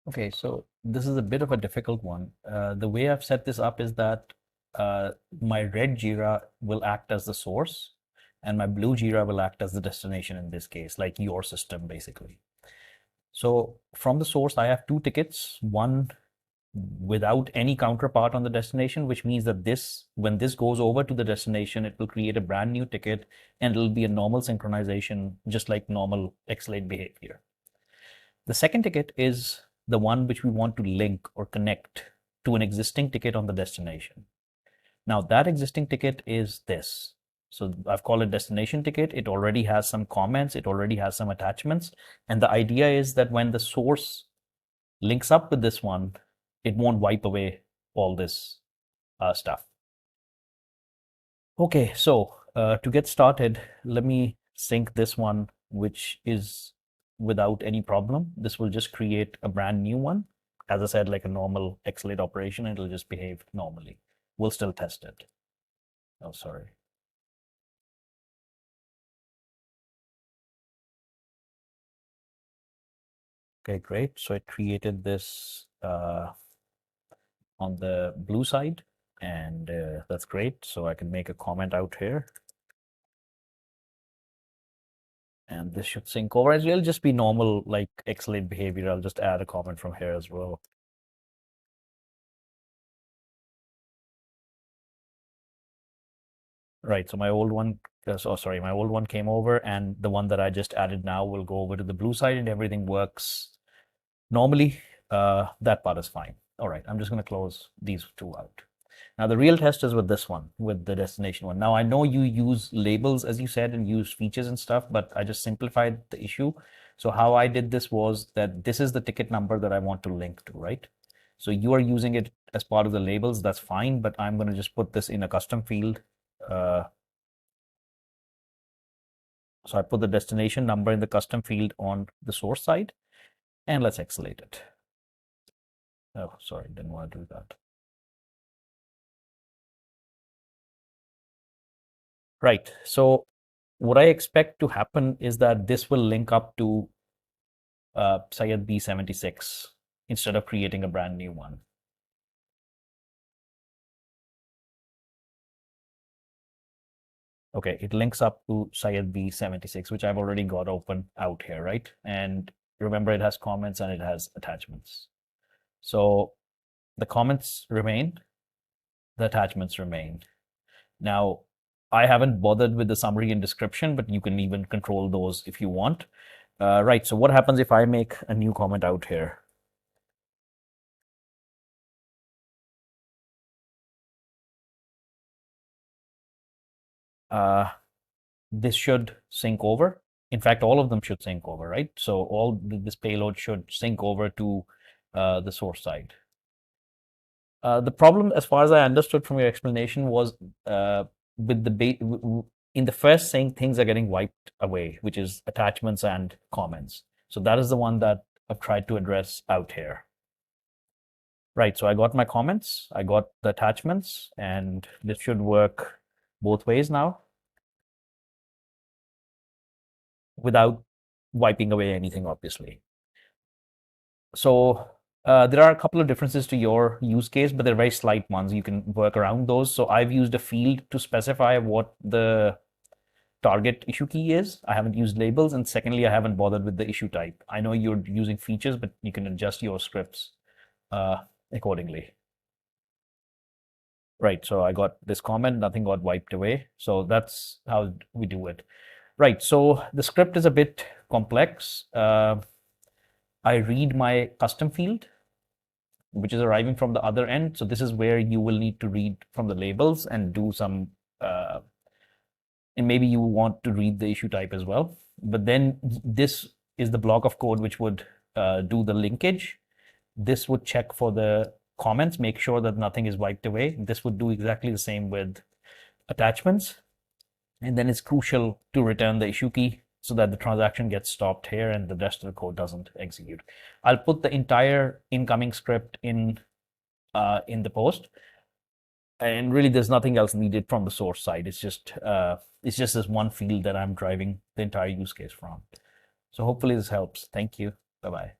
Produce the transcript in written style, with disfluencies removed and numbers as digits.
Okay, so this is a bit of a difficult one. The way I've set this up is that my red Jira will act as the source, and my blue Jira will act as the destination in this case, like your system basically. So from the source, I have two tickets, one without any counterpart on the destination, which means that when this goes over to the destination, it will create a brand new ticket and it'll be a normal synchronization, just like normal Exalate behavior. The second ticket is the one which we want to link or connect to an existing ticket on the destination. Now that existing ticket is this. So I've called it destination ticket. It already has some comments. It already has some attachments. And the idea is that when the source links up with this one, it won't wipe away all this stuff. Okay, so to get started, let me sync this one, which is without any problem. This will just create a brand new one. As I said, like a normal Exalate operation, it'll just behave normally. We'll still test it. Oh, sorry. Okay, great. So it created this on the blue side, and that's great. So I can make a comment out here. And this should sync over. It'll just be normal, like Exalate behavior. I'll just add a comment from here as well. Right, so my old one, my old one came over, and the one that I just added now will go over to the blue side, and everything works normally. That part is fine. All right, I'm just going to close these two out. Now the real test is with this one, with the destination one. Now I know you use labels, as you said, and use features and stuff, but I just simplified the issue. So how I did this was that this is the ticket number that I want to link to, right? So you are using it as part of the labels, that's fine, but I'm going to just put this in a custom field. So I put the destination number in the custom field on the source side, and let's Exalate it. Oh, sorry, didn't want to do that. Right, so what I expect to happen is that this will link up to Syed B76 instead of creating a brand new one. Okay, it links up to Syed B76, which I've already got open out here, right? And remember, it has comments and it has attachments. So the comments remain, the attachments remain. Now, I haven't bothered with the summary and description, but you can even control those if you want. Right, so what happens if I make a new comment out here? This should sync over. In fact, all of them should sync over, right? So all this payload should sync over to the source side. The problem, as far as I understood from your explanation, was with the in the first saying things are getting wiped away, which is attachments and comments. So that is the one that I've tried to address out here. Right, so I got my comments, I got the attachments, and this should work both ways now without wiping away anything, obviously. So there are a couple of differences to your use case, but they're very slight ones. You can work around those. So I've used a field to specify what the target issue key is. I haven't used labels. And secondly, I haven't bothered with the issue type. I know you're using features, but you can adjust your scripts accordingly. Right, so I got this comment, nothing got wiped away. So that's how we do it. Right, so the script is a bit complex. I read my custom field, which is arriving from the other end. So this is where you will need to read from the labels and do some, and maybe you want to read the issue type as well. But then this is the block of code which would do the linkage. This would check for the comments, make sure that nothing is wiped away. This would do exactly the same with attachments. And then it's crucial to return the issue key so that the transaction gets stopped here and the rest of the code doesn't execute. I'll put the entire incoming script in the post. And really, there's nothing else needed from the source side. It's just this one field that I'm driving the entire use case from. So hopefully this helps. Thank you. Bye-bye.